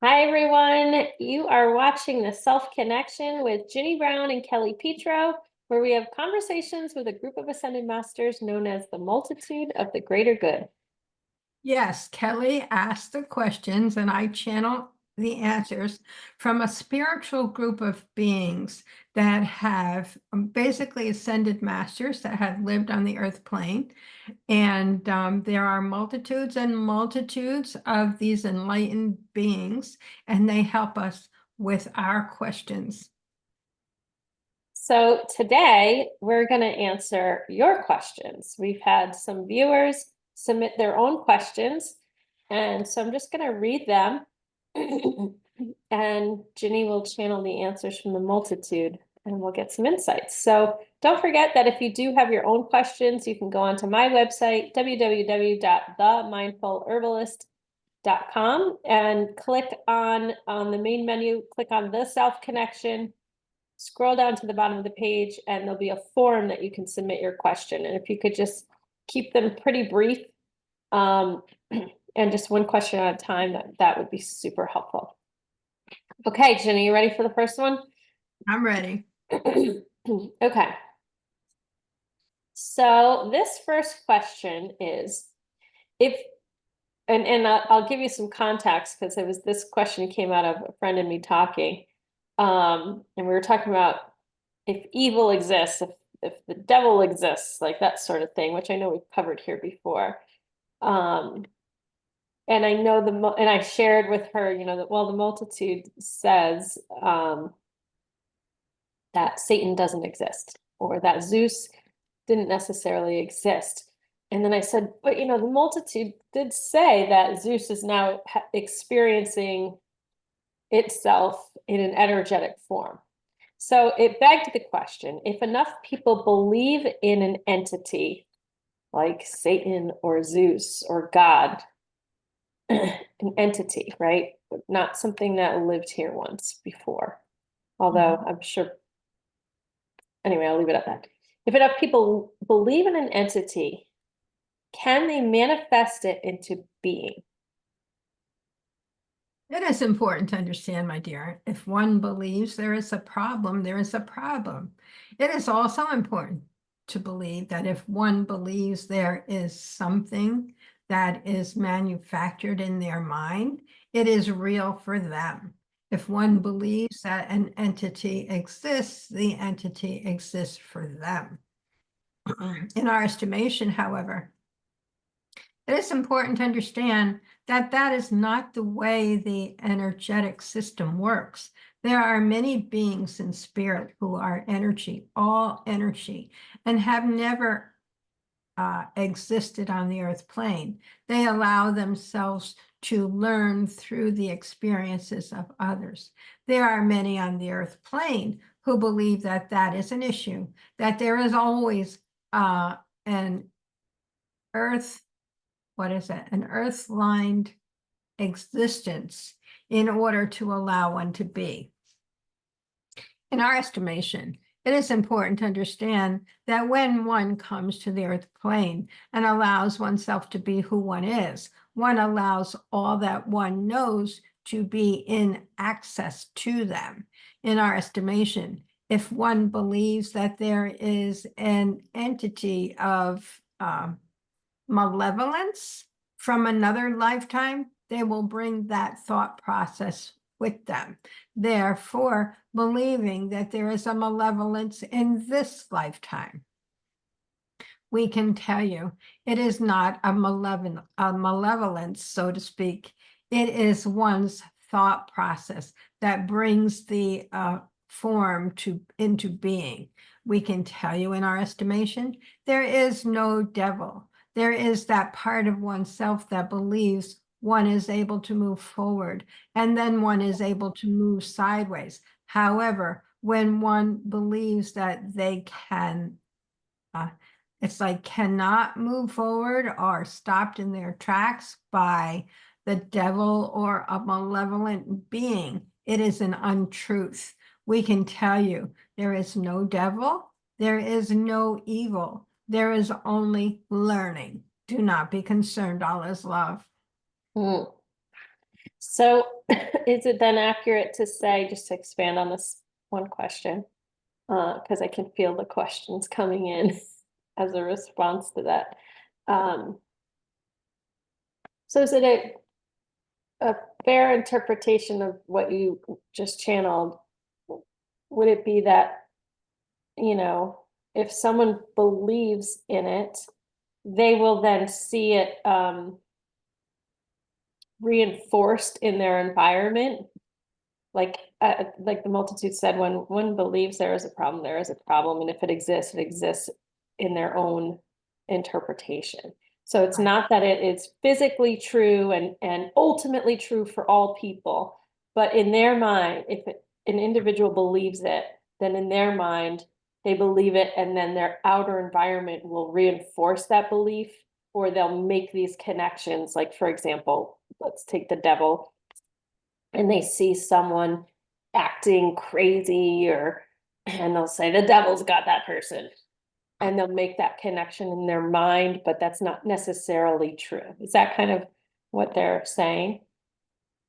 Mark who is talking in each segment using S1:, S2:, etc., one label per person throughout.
S1: Hi, everyone. You are watching The Self Connection with Ginny Brown and Kelly Pietro, where we have conversations with a group of ascended masters known as the multitude of the greater good.
S2: Yes, Kelly asked the questions and I channel the answers from a spiritual group of beings that have basically ascended masters that have lived on the earth plane. And there are multitudes and multitudes of these enlightened beings, and they help us with our questions.
S1: So today we're going to answer your questions. We've had some viewers submit their own questions, and so I'm just going to read them, and Ginny will channel the answers from the multitude, and we'll get some insights. So don't forget that if you do have your own questions, you can go onto my website, www.themindfulherbalist.com, and click on the main menu, click on the self connection. Scroll down to the bottom of the page and there'll be a form that you can submit your question. And if you could just keep them pretty brief, and just one question at a time, that would be super helpful. Okay, Jenny, you ready for the first one?
S2: I'm ready.
S1: Okay. So this first question is, if and I'll give you some context because it was this question came out of a friend and me talking. And we were talking about if evil exists, if the devil exists, like that sort of thing, which I know we've covered here before. Um, and I know and I shared with her, that the multitude says that Satan doesn't exist or that Zeus didn't necessarily exist. And then I said, but the multitude did say that Zeus is now experiencing itself in an energetic form. So it begged the question, if enough people believe in an entity like Satan or Zeus or God, an entity, right? Not something that lived here once before. Although I'm sure, anyway, I'll leave it at that. If enough people believe in an entity, can they manifest it into being?
S2: It is important to understand, my dear, if one believes there is a problem, there is a problem. It is also important to believe that if one believes there is something that is manufactured in their mind, it is real for them. If one believes that an entity exists, the entity exists for them. In our estimation, however, it is important to understand that that is not the way the energetic system works. There are many beings in spirit who are energy, all energy, and have never existed on the earth plane. They allow themselves to learn through the experiences of others. There are many on the earth plane who believe that that is an issue, that there is always an earth an earth-lined existence in order to allow one to be. In our estimation, it is important to understand that when one comes to the earth plane and allows oneself to be who one is, one allows all that one knows to be in access to them. In our estimation, if one believes that there is an entity of malevolence from another lifetime, they will bring that thought process with them. Therefore, believing that there is a malevolence in this lifetime. We can tell you it is not a malevolence, so to speak. It is one's thought process that brings the form into being. We can tell you in our estimation, there is no devil. There is that part of oneself that believes one is able to move forward and then one is able to move sideways. However, when one believes that they can, it's like cannot move forward or stopped in their tracks by the devil or a malevolent being, it is an untruth. We can tell you there is no devil, there is no evil. There is only learning. Do not be concerned, all is love.
S1: Mm. So is it then accurate to say, just to expand on this one question, because I can feel the questions coming in as a response to that. So is it a fair interpretation of what you just channeled? Would it be that, you know, if someone believes in it, they will then see it reinforced in their environment? Like the multitude said, when one believes there is a problem, there is a problem, and if it exists in their own interpretation. So it's
S2: Right.
S1: not that it is physically true and ultimately true for all people, but in their mind, if an individual believes it, then in their mind, they believe it, and then their outer environment will reinforce that belief, or they'll make these connections. Like, for example, let's take the devil, and they see someone acting crazy, or and they'll say the devil's got that person, and they'll make that connection in their mind, but that's not necessarily true. Is that kind of what they're saying?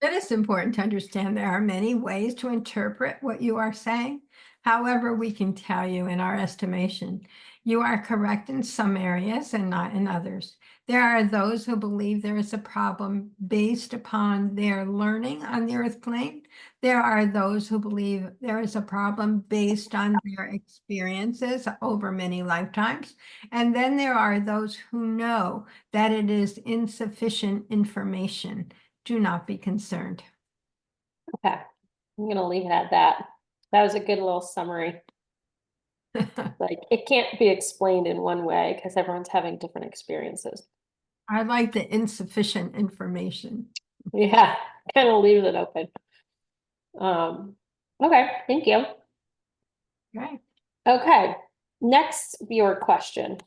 S2: It is important to understand there are many ways to interpret what you are saying. However, we can tell you in our estimation, you are correct in some areas and not in others. There are those who believe there is a problem based upon their learning on the earth plane. There are those who believe there is a problem based on their experiences over many lifetimes. And then there are those who know that it is insufficient information. Do not be concerned.
S1: Okay, I'm gonna leave it at that. That was a good little summary. Like, it can't be explained in one way because everyone's having different experiences.
S2: I like the insufficient information.
S1: Yeah, kind of leaves it open. Okay, thank you.
S2: Okay.
S1: Okay, next viewer question.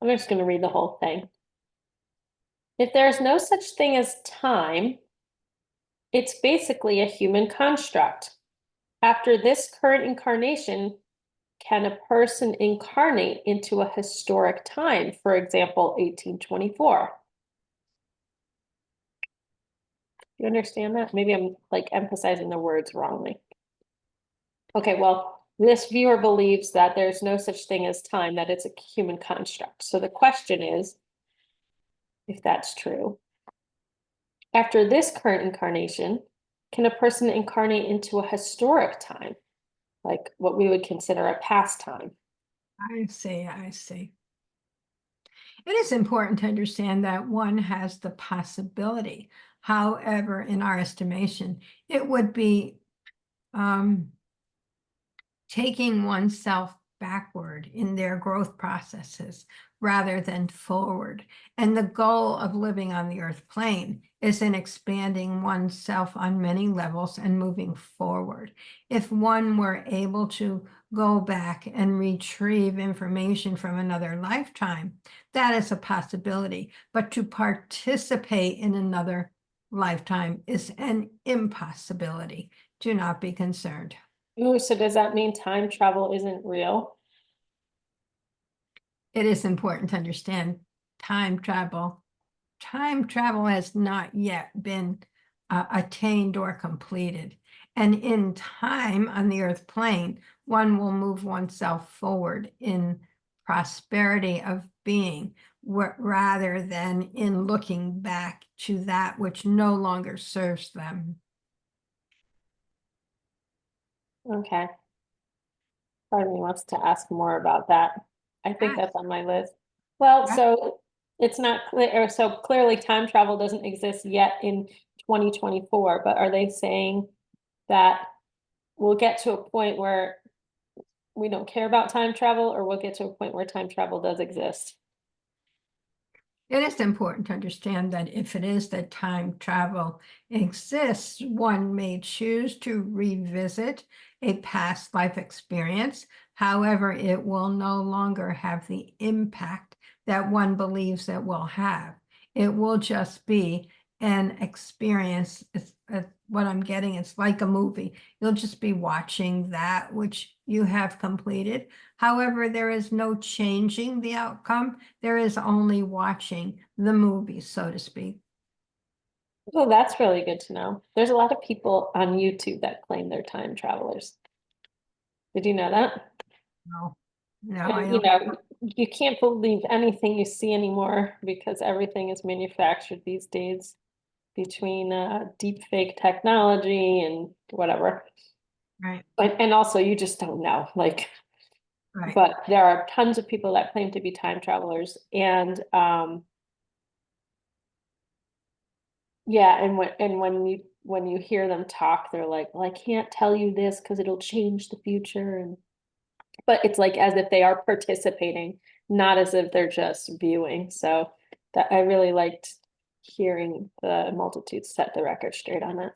S1: I'm just going to read the whole thing. If there's no such thing as time, it's basically a human construct. After this current incarnation, can a person incarnate into a historic time? For example, 1824. You understand that? Maybe I'm like emphasizing the words wrongly. Okay, well, this viewer believes that there's no such thing as time, that it's a human construct. So the question is, if that's true, after this current incarnation, can a person incarnate into a historic time, like what we would consider a past time?
S2: I see. I see. It is important to understand that one has the possibility. However, in our estimation, it would be taking oneself backward in their growth processes rather than forward. And the goal of living on the earth plane is in expanding oneself on many levels and moving forward. If one were able to go back and retrieve information from another lifetime, that is a possibility. But to participate in another lifetime is an impossibility. Do not be concerned.
S1: Ooh, so does that mean time travel isn't real?
S2: It is important to understand time travel. Time travel has not yet been attained or completed. And in time on the earth plane, one will move oneself forward in prosperity of being rather than in looking back to that which no longer serves them.
S1: Okay. Part of me wants to ask more about that. I think
S2: Ah,
S1: that's on my list. Well,
S2: yeah.
S1: so it's not clear, so clearly time travel doesn't exist yet in 2024, but are they saying that we'll get to a point where we don't care about time travel, or we'll get to a point where time travel does exist?
S2: It is important to understand that if it is that time travel exists, one may choose to revisit a past life experience. However, it will no longer have the impact that one believes it will have. It will just be an experience. What I'm getting, it's like a movie. You'll just be watching that which you have completed. However, there is no changing the outcome. There is only watching the movie, so to speak.
S1: Oh, that's really good to know. There's a lot of people on YouTube that claim they're time travelers. Did you know that?
S2: No, no, I
S1: And, you
S2: don't.
S1: know, you can't believe anything you see anymore because everything is manufactured these days between deep fake technology and whatever.
S2: Right,
S1: And also you just don't know. Like,
S2: right.
S1: but there are tons of people that claim to be time travelers. And yeah, and when you hear them talk, they're like, well, I can't tell you this because it'll change the future. And but it's like as if they are participating, not as if they're just viewing. So that I really liked hearing the multitude set the record straight on it.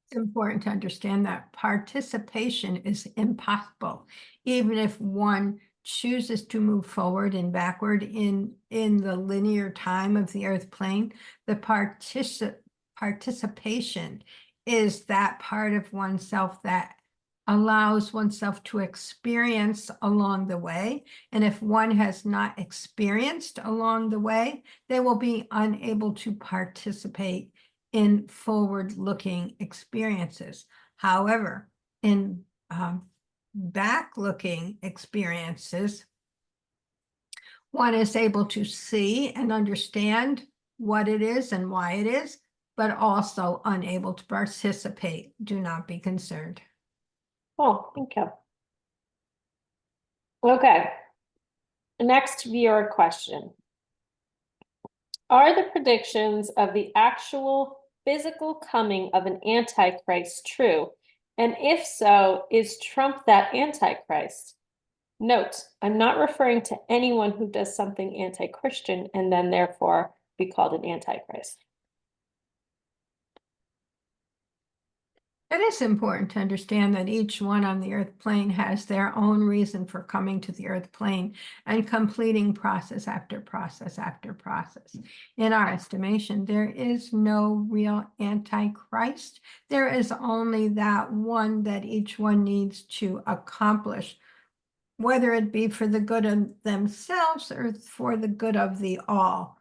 S2: It's important to understand that participation is impossible, even if one chooses to move forward and backward in the linear time of the earth plane. The participation is that part of oneself that allows oneself to experience along the way. And if one has not experienced along the way, they will be unable to participate in forward-looking experiences. However, in back-looking experiences, one is able to see and understand what it is and why it is, but also unable to participate. Do not be concerned.
S1: Oh, thank you. Okay. Next viewer question. Are the predictions of the actual physical coming of an antichrist true? And if so, is Trump that antichrist? Note, I'm not referring to anyone who does something anti-Christian and then therefore be called an antichrist.
S2: It is important to understand that each one on the earth plane has their own reason for coming to the earth plane and completing process after process after process. In our estimation, there is no real antichrist. There is only that one that each one needs to accomplish, whether it be for the good of themselves or for the good of the all.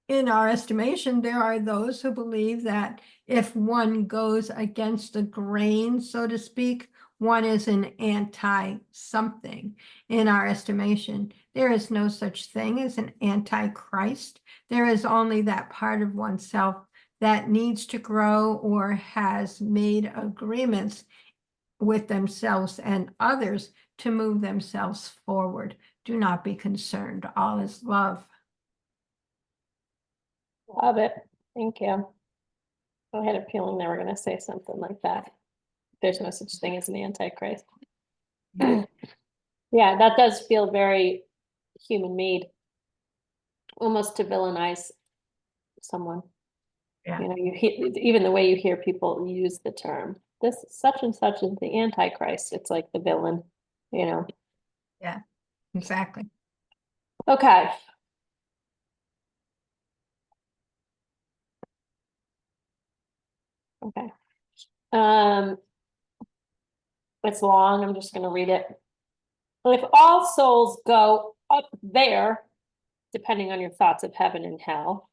S2: In our estimation, there are those who believe that if one goes against the grain, so to speak, one is an anti-something. In our estimation, there is no such thing as an anti-Christ. There is only that part of oneself that needs to grow or has made agreements with themselves and others to move themselves forward. Do not be concerned. All is love.
S1: Love it. Thank you. I had a feeling they were going to say something like that. There's no such thing as an antichrist. Yeah, that does feel very human made, almost to villainize someone.
S2: Yeah.
S1: You know, you hear even the way you hear people use the term, this such and such is the antichrist. It's like the villain, you know.
S2: Yeah, exactly.
S1: Okay. Okay. Um, it's long. I'm just gonna read it. If all souls go up there, depending on your thoughts of heaven and hell,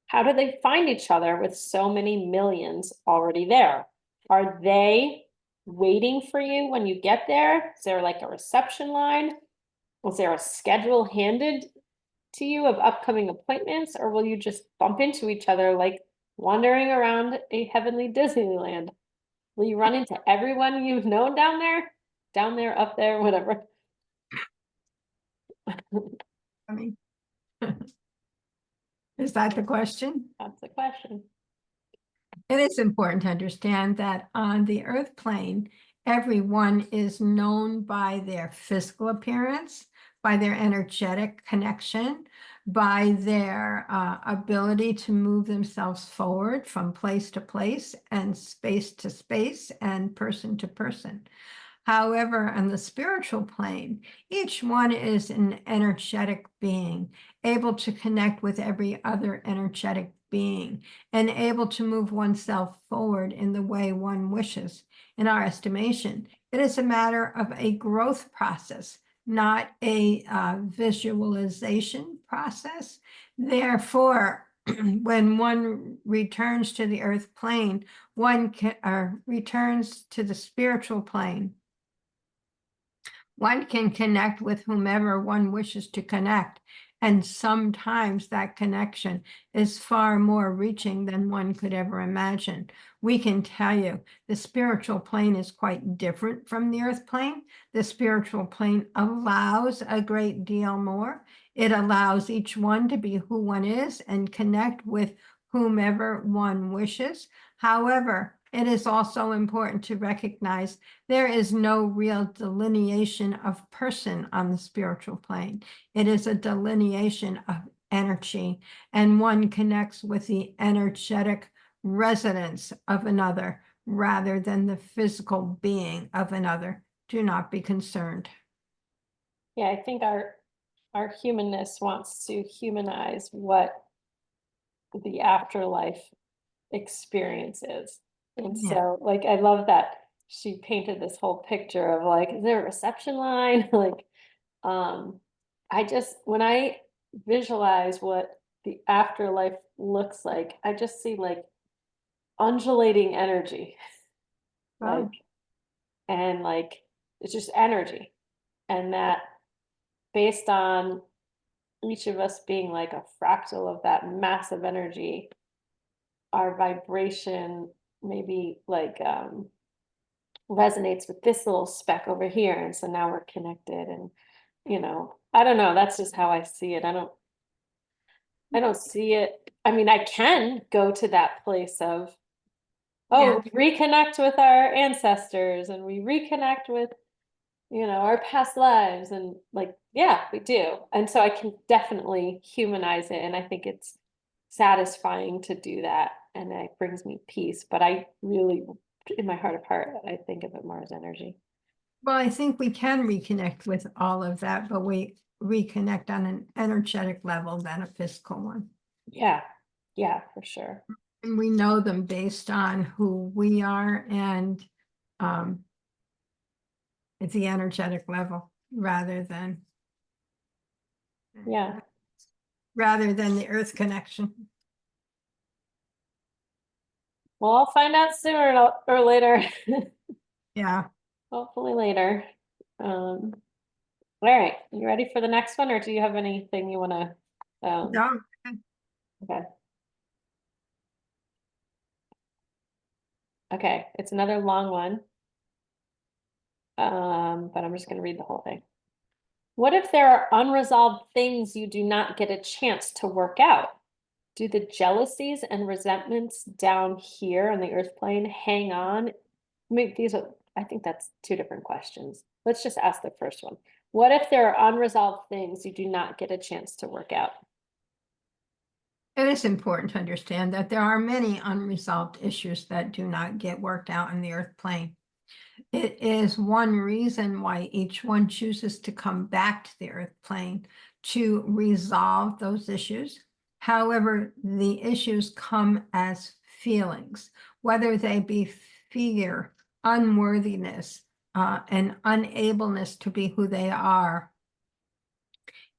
S1: how do they find each other with so many millions already there? Are they waiting for you when you get there? Is there like a reception line? Was there a schedule handed to you of upcoming appointments, or will you just bump into each other like wandering around a heavenly Disneyland? Will you run into everyone you've known down there, up there, whatever?
S2: I mean, is that the question?
S1: That's the question.
S2: It is important to understand that on the earth plane, everyone is known by their physical appearance, by their energetic connection, by their ability to move themselves forward from place to place and space to space and person to person. However, on the spiritual plane, each one is an energetic being, able to connect with every other energetic being, and able to move oneself forward in the way one wishes. In our estimation, it is a matter of a growth process, not a visualization process. Therefore, when one returns to the earth plane, one returns to the spiritual plane. One can connect with whomever one wishes to connect, and sometimes that connection is far more reaching than one could ever imagine. We can tell you the spiritual plane is quite different from the earth plane. The spiritual plane allows a great deal more. It allows each one to be who one is and connect with whomever one wishes. However, it is also important to recognize there is no real delineation of person on the spiritual plane. It is a delineation of energy, and one connects with the energetic resonance of another rather than the physical being of another. Do not be concerned.
S1: Yeah, I think our humanness wants to humanize what the afterlife experience is. And
S2: Yeah.
S1: so, like, I love that she painted this whole picture of like, is there a reception line? Like, um, I just when I visualize what the afterlife looks like, I just see like undulating energy, like,
S2: Oh,
S1: and like it's just energy. And that based on each of us being like a fractal of that massive energy, our vibration maybe like resonates with this little speck over here. And so now we're connected. And, I don't know. That's just how I see it. I don't see it. I mean, I can go to that place of,
S2: yeah.
S1: oh, reconnect with our ancestors and we reconnect with, our past lives. And like, yeah, we do. And so I can definitely humanize it. And I think it's satisfying to do that. And it brings me peace. But I really, in my heart of heart, I think of it more as energy.
S2: Well, I think we can reconnect with all of that, but we reconnect on an energetic level than a physical one.
S1: Yeah. Yeah, for sure.
S2: And we know them based on who we are and um, at the energetic level
S1: Yeah.
S2: rather than the earth connection.
S1: Well, I'll find out sooner or later.
S2: Yeah.
S1: Hopefully later. Um, all right. You ready for the next one, or do you have anything you want to?
S2: No,
S1: Okay. Okay. It's another long one. But I'm just going to read the whole thing. What if there are unresolved things you do not get a chance to work out? Do the jealousies and resentments down here on the earth plane hang on? I think that's two different questions. Let's just ask the first one. What if there are unresolved things you do not get a chance to work out?
S2: it is important to understand that there are many unresolved issues that do not get worked out in the earth plane. It is one reason why each one chooses to come back to the earth plane to resolve those issues. However, the issues come as feelings, whether they be fear, unworthiness, and unableness to be who they are.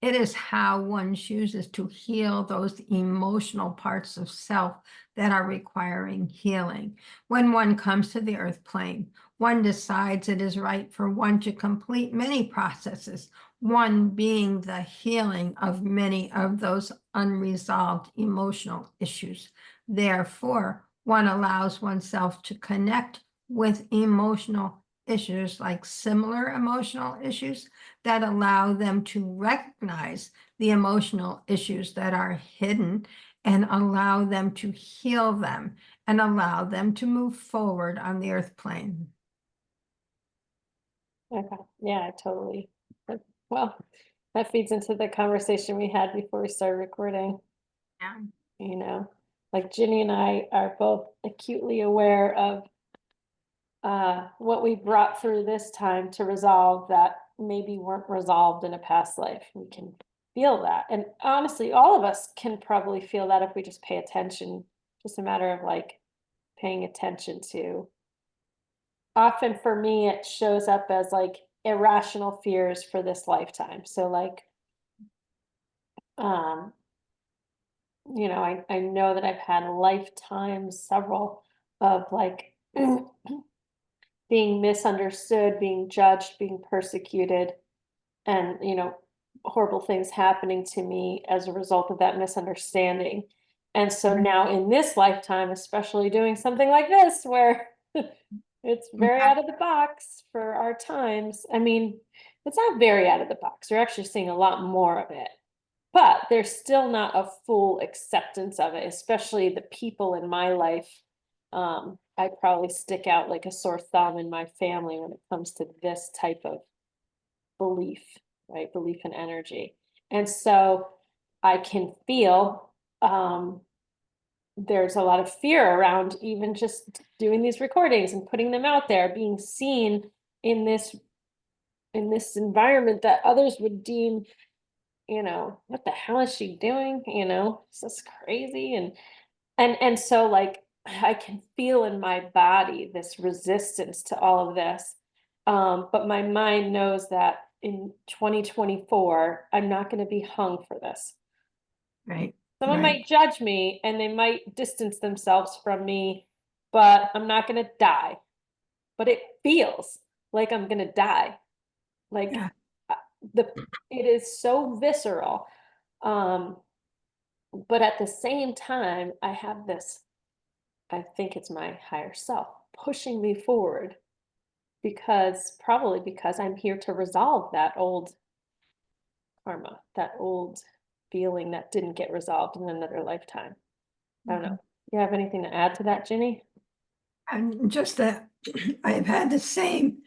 S2: It is how one chooses to heal those emotional parts of self that are requiring healing. When one comes to the earth plane, one decides it is right for one to complete many processes, one being the healing of many of those unresolved emotional issues. Therefore, one allows oneself to connect with emotional issues, like similar emotional issues, that allow them to recognize the emotional issues that are hidden and allow them to heal them and allow them to move forward on the earth plane.
S1: Okay. Yeah, I totally. Well, that feeds into the conversation we had before we started recording.
S2: Yeah.
S1: You know, like Ginny and I are both acutely aware of what we brought through this time to resolve that maybe weren't resolved in a past life. We can feel that. And honestly, all of us can probably feel that if we just pay attention. Just a matter of like paying attention to. Often for me, it shows up as like irrational fears for this lifetime. So like, um, I know that I've had lifetimes, several of like being misunderstood, being judged, being persecuted, and horrible things happening to me as a result of that misunderstanding. And so
S2: Mhm.
S1: now in this lifetime, especially doing something like this where it's very
S2: Yeah,
S1: out of the box for our times. I mean, it's not very out of the box. We're actually seeing a lot more of it, but there's still not a full acceptance of it, especially the people in my life. I probably stick out like a sore thumb in my family when it comes to this type of belief, right? Belief in energy. And so I can feel there's a lot of fear around even just doing these recordings and putting them out there, being seen in this environment that others would deem, what the hell is she doing? This is crazy. And so like I can feel in my body this resistance to all of this. But my mind knows that in 2024, I'm not going to be hung for this.
S2: right,
S1: Someone
S2: right.
S1: might judge me and they might distance themselves from me, but I'm not going to die. But it feels like I'm going to die. Like
S2: Yeah,
S1: uh, the it is so visceral. Um, but at the same time, I have this, I think it's my higher self pushing me forward probably because I'm here to resolve that old karma, that old feeling that didn't get resolved in another lifetime. I don't know.
S2: mhm.
S1: You have anything to add to that, Ginny?
S2: And just that I've had the same,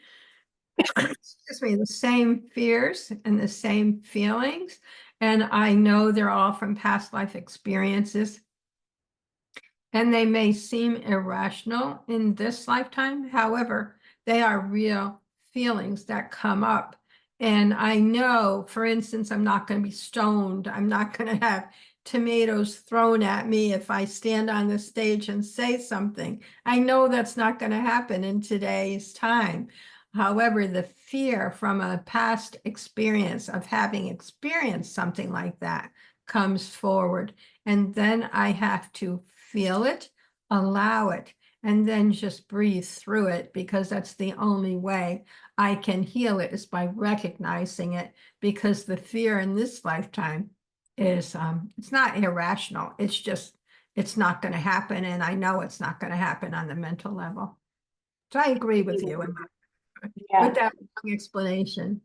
S2: excuse me, the same fears and the same feelings. And I know they're all from past life experiences. And they may seem irrational in this lifetime. However, they are real feelings that come up. And I know, for instance, I'm not going to be stoned. I'm not going to have tomatoes thrown at me if I stand on the stage and say something. I know that's not going to happen in today's time. However, the fear from a past experience of having experienced something like that comes forward. And then I have to feel it, allow it, and then just breathe through it because that's the only way I can heal it is by recognizing it because the fear in this lifetime is it's not irrational. It's just it's not going to happen and I know it's not going to happen on the mental level. So I agree with you with
S1: Yeah.
S2: that long explanation.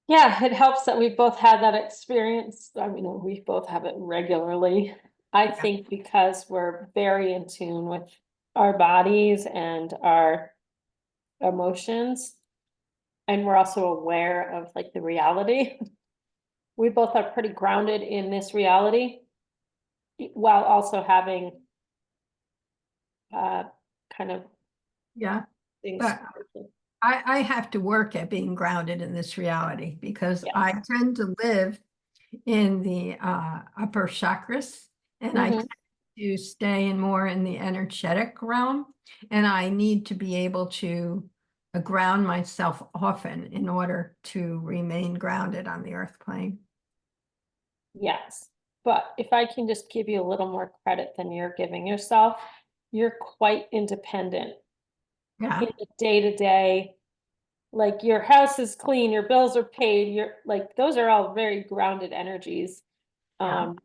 S1: Yeah, it helps that we've both had that experience. I mean, we both have it regularly. I
S2: Yeah.
S1: think because we're very in tune with our bodies and our emotions, and we're also aware of like the reality. We both are pretty grounded in this reality while also having uh kind of
S2: Yeah.
S1: things.
S2: But I have to work at being grounded in this reality because I
S1: Yes.
S2: tend to live in the upper chakras and I
S1: Hmm.
S2: tend to stay in more in the energetic realm. And I need to be able to ground myself often in order to remain grounded on the earth plane.
S1: Yes. But if I can just give you a little more credit than you're giving yourself, you're quite independent
S2: Yeah.
S1: in the day to day. Like your house is clean, your bills are paid, you're like, those are all very grounded energies.
S2: Yeah.
S1: Um,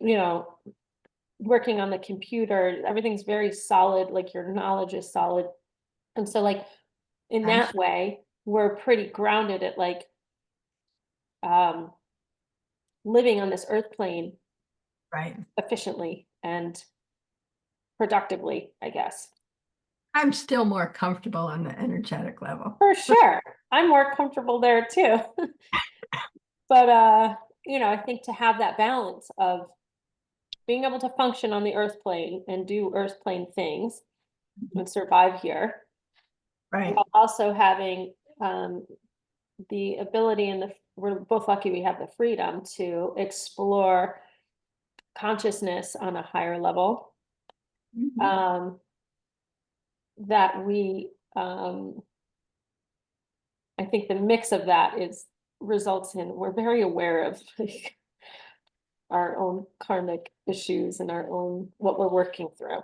S1: you know, working on the computer, everything's very solid, like your knowledge is solid. And so like in
S2: Okay.
S1: that way, we're pretty grounded at like um living on this earth plane
S2: Right.
S1: efficiently and productively, I guess.
S2: I'm still more comfortable on the energetic level.
S1: For sure. I'm more comfortable there too. But I think to have that balance of being able to function on the earth plane and do earth plane things and survive here,
S2: Right.
S1: while also having the ability and we're both lucky we have the freedom to explore consciousness on a higher level.
S2: Mhm.
S1: That we I think the mix of that is results in we're very aware of like, our own karmic issues and our own what we're working through,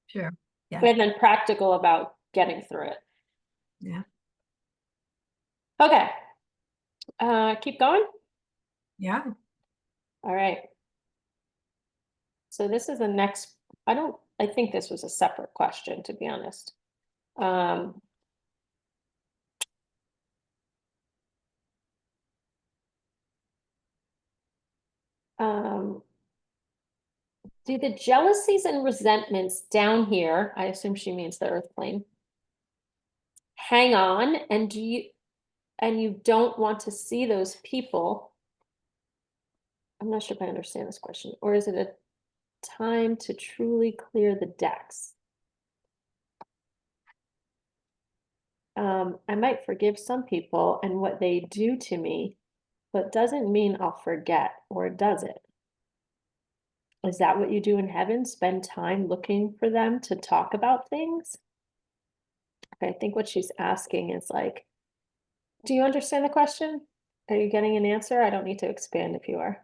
S2: Sure. Yeah.
S1: and then practical about getting through it.
S2: Yeah.
S1: Okay, keep going.
S2: Yeah.
S1: All right. So this is the next. I think this was a separate question, to be honest. Um, um, do the jealousies and resentments down here, I assume she means the earth plane, hang on, and you don't want to see those people? I'm not sure if I understand this question. Or is it a time to truly clear the decks? I might forgive some people and what they do to me, but doesn't mean I'll forget, or does it? Is that what you do in heaven? Spend time looking for them to talk about things? I think what she's asking is like, do you understand the question? Are you getting an answer? I don't need to expand if you are.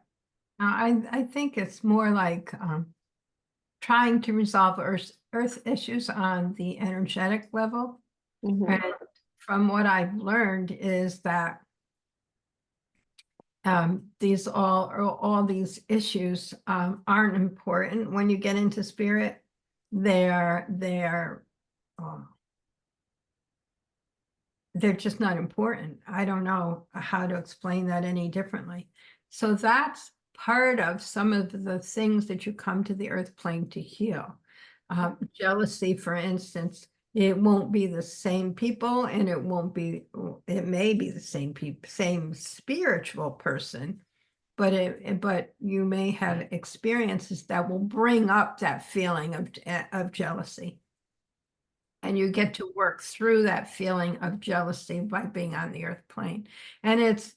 S2: I think it's more like trying to resolve earth issues on the energetic level.
S1: Mhm.
S2: And from what I've learned is that these all these issues aren't important when you get into spirit. They're um, they're just not important. I don't know how to explain that any differently. So that's part of some of the things that you come to the earth plane to heal. Jealousy, for instance, it won't be the same people, and it may be the same people, same spiritual person, but you may have experiences that will bring up that feeling of jealousy. And you get to work through that feeling of jealousy by being on the earth plane. And it's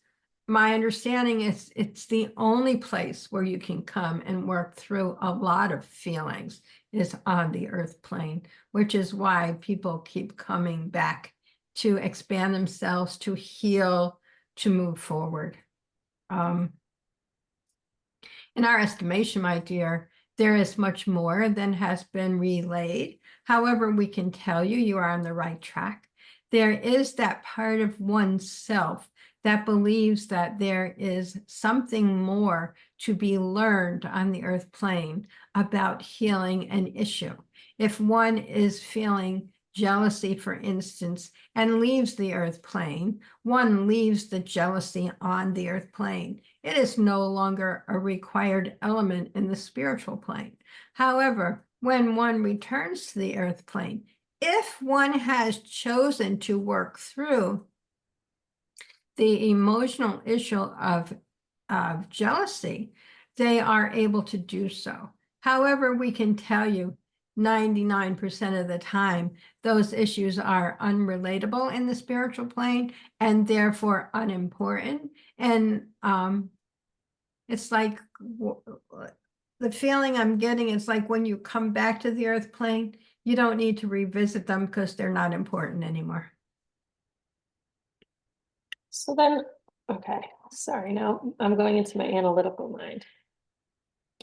S2: my understanding is it's the only place where you can come and work through a lot of feelings is on the earth plane, which is why people keep coming back to expand themselves, to heal, to move forward. Um, in our estimation, my dear, there is much more than has been relayed. However, we can tell you you are on the right track. There is that part of oneself that believes that there is something more to be learned on the earth plane about healing an issue. If one is feeling jealousy, for instance, and leaves the earth plane, one leaves the jealousy on the earth plane. It is no longer a required element in the spiritual plane. However, when one returns to the earth plane, if one has chosen to work through the emotional issue of jealousy, they are able to do so. However, we can tell you 99% of the time, those issues are unrelatable in the spiritual plane and therefore unimportant. And it's like the feeling I'm getting is like when you come back to the earth plane, you don't need to revisit them because they're not important anymore.
S1: So then, okay, sorry, now I'm going into my analytical mind.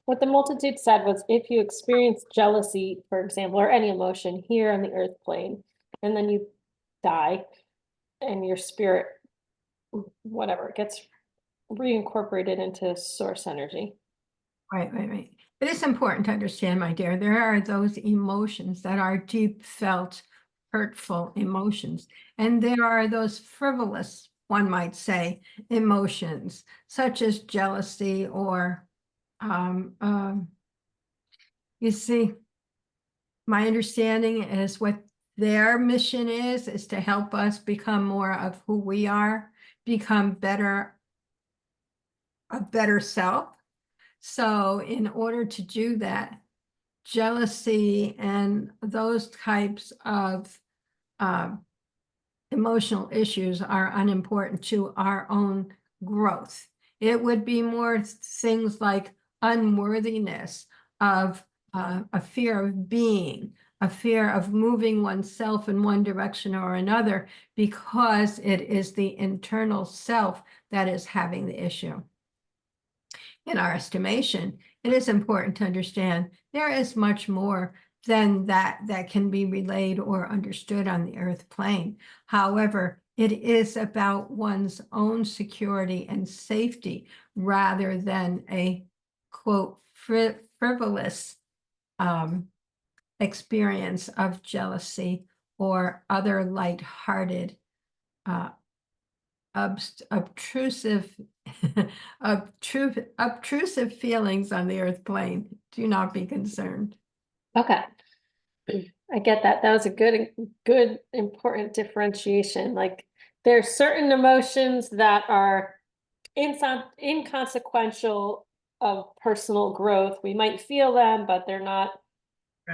S1: What the multitude said was if you experience jealousy, for example, or any emotion here on the earth plane, and then you die and your spirit, whatever, gets reincorporated into source energy.
S2: Right. But it's important to understand, my dear, there are those emotions that are deep felt, hurtful emotions. And there are those frivolous, one might say, emotions, such as jealousy or, um, um, you see, my understanding is what their mission is to help us become more of who we are, become a better self. So in order to do that, jealousy and those types of emotional issues are unimportant to our own growth. It would be more things like unworthiness of a fear of being, a fear of moving oneself in one direction or another, because it is the internal self that is having the issue. In our estimation, it is important to understand there is much more than that can be relayed or understood on the earth plane. However, it is about one's own security and safety rather than a quote frivolous experience of jealousy or other lighthearted obtrusive obtrusive feelings on the earth plane. Do not be concerned.
S1: Okay. I get that. That was a good, important differentiation. Like there's certain emotions that are inconsequential of personal growth. We might feel them, but they're not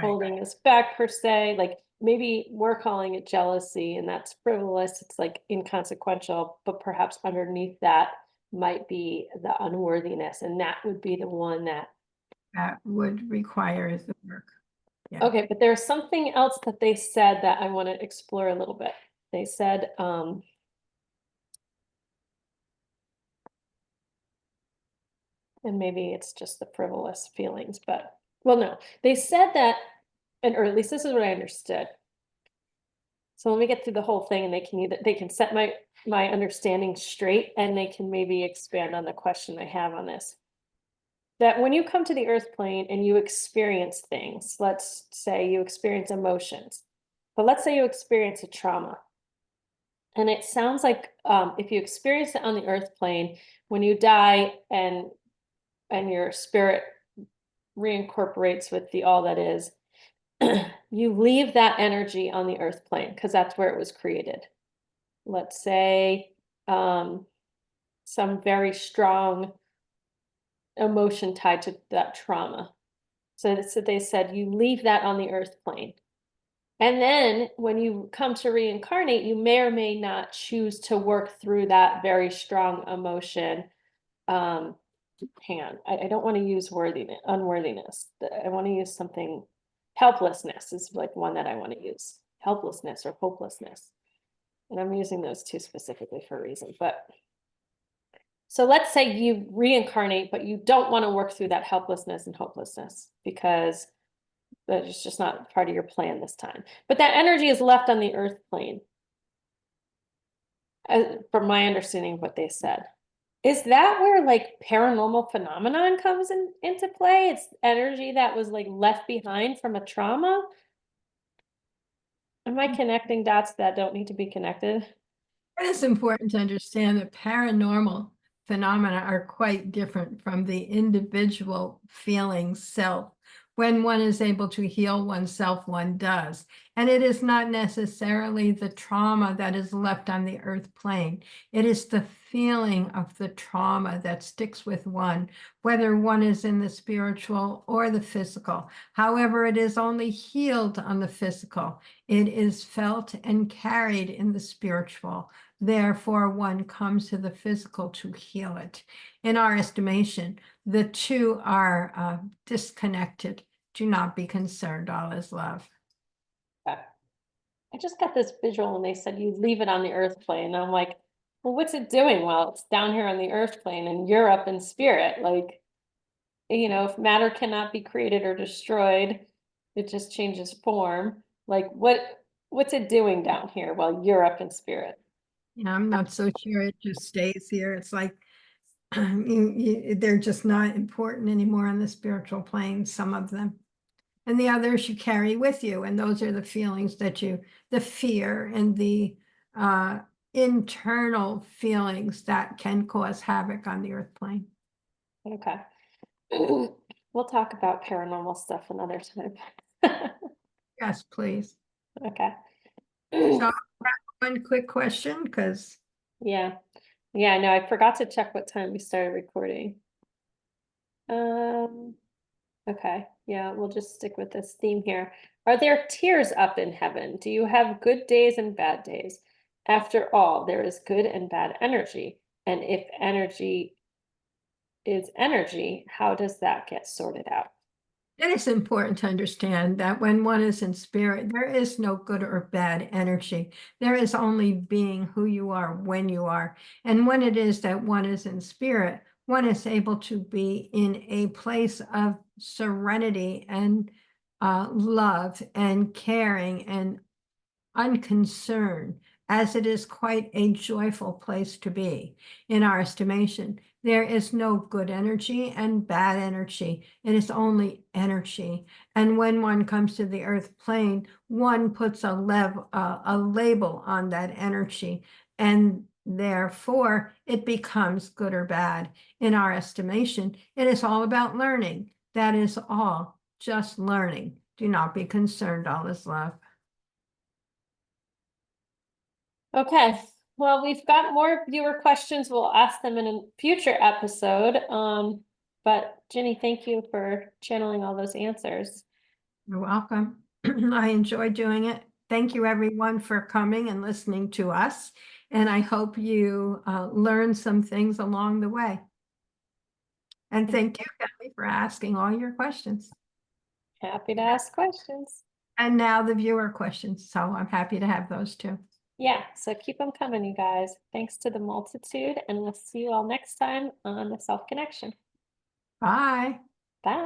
S1: holding us back per se. Like maybe we're calling it jealousy and that's frivolous. It's like inconsequential, but perhaps underneath that might be the unworthiness. And that would be the one that,
S2: That would require the work. Yeah.
S1: okay, but there's something else that they said that I want to explore a little bit. They said, and maybe it's just the frivolous feelings, but well, no, they said that, and or at least this is what I understood. So let me get through the whole thing and they can set my understanding straight and they can maybe expand on the question I have on this. That when you come to the earth plane and you experience things, let's say you experience emotions, but let's say you experience a trauma. And it sounds like if you experience it on the earth plane, when you die and your spirit reincorporates with the all that is, you leave that energy on the earth plane because that's where it was created. Let's say some very strong emotion tied to that trauma. So they said you leave that on the earth plane. And then when you come to reincarnate, you may or may not choose to work through that very strong emotion. Hang on, I don't want to use unworthiness. I want to use something. Helplessness is like one that I want to use. Helplessness or hopelessness. And I'm using those two specifically for a reason. But so let's say you reincarnate, but you don't want to work through that helplessness and hopelessness because that's just not part of your plan this time. But that energy is left on the earth plane, from my understanding of what they said. Is that where like paranormal phenomenon comes into play? It's energy that was like left behind from a trauma? Am I connecting dots that don't need to be connected?
S2: It is important to understand that paranormal phenomena are quite different from the individual feeling self. When one is able to heal oneself, one does. And it is not necessarily the trauma that is left on the earth plane. It is the feeling of the trauma that sticks with one, whether one is in the spiritual or the physical. However, it is only healed on the physical. It is felt and carried in the spiritual. Therefore, one comes to the physical to heal it. In our estimation, the two are disconnected. Do not be concerned. All is love.
S1: I just got this visual when they said you leave it on the earth plane. And I'm like, well, what's it doing? Well, it's down here on the earth plane and you're up in spirit. Like, if matter cannot be created or destroyed, it just changes form. Like what's it doing down here while you're up in spirit?
S2: I'm not so sure it just stays here. It's like they're just not important anymore on the spiritual plane, some of them. And the others you carry with you. And those are the feelings the fear and the internal feelings that can cause havoc on the earth plane.
S1: Okay. We'll talk about paranormal stuff another time.
S2: Yes, please.
S1: Okay.
S2: So one quick question, because
S1: Yeah. Yeah, no, I forgot to check what time we started recording. Okay, yeah, we'll just stick with this theme here. Are there tiers up in heaven? Do you have good days and bad days? After all, there is good and bad energy. And if energy is energy, how does that get sorted out?
S2: It is important to understand that when one is in spirit, there is no good or bad energy. There is only being who you are when you are. And when it is that one is in spirit, one is able to be in a place of serenity and love and caring and unconcerned, as it is quite a joyful place to be in our estimation. There is no good energy and bad energy. It is only energy. And when one comes to the earth plane, one puts a label on that energy, and therefore it becomes good or bad. In our estimation, it is all about learning. That is all, just learning. Do not be concerned, all is love.
S1: Okay, well, we've got more viewer questions. We'll ask them in a future episode. But Ginny, thank you for channeling all those answers.
S2: You're welcome. I enjoyed doing it. Thank you, everyone, for coming and listening to us. And I hope you learned some things along the way. And thank you, Kelly, for asking all your questions.
S1: Happy to ask questions.
S2: And now the viewer questions. So I'm happy to have those too.
S1: Yeah, so keep them coming, you guys. Thanks to the multitude, and we'll see you all next time on the Self Connection.
S2: Bye.
S1: Bye.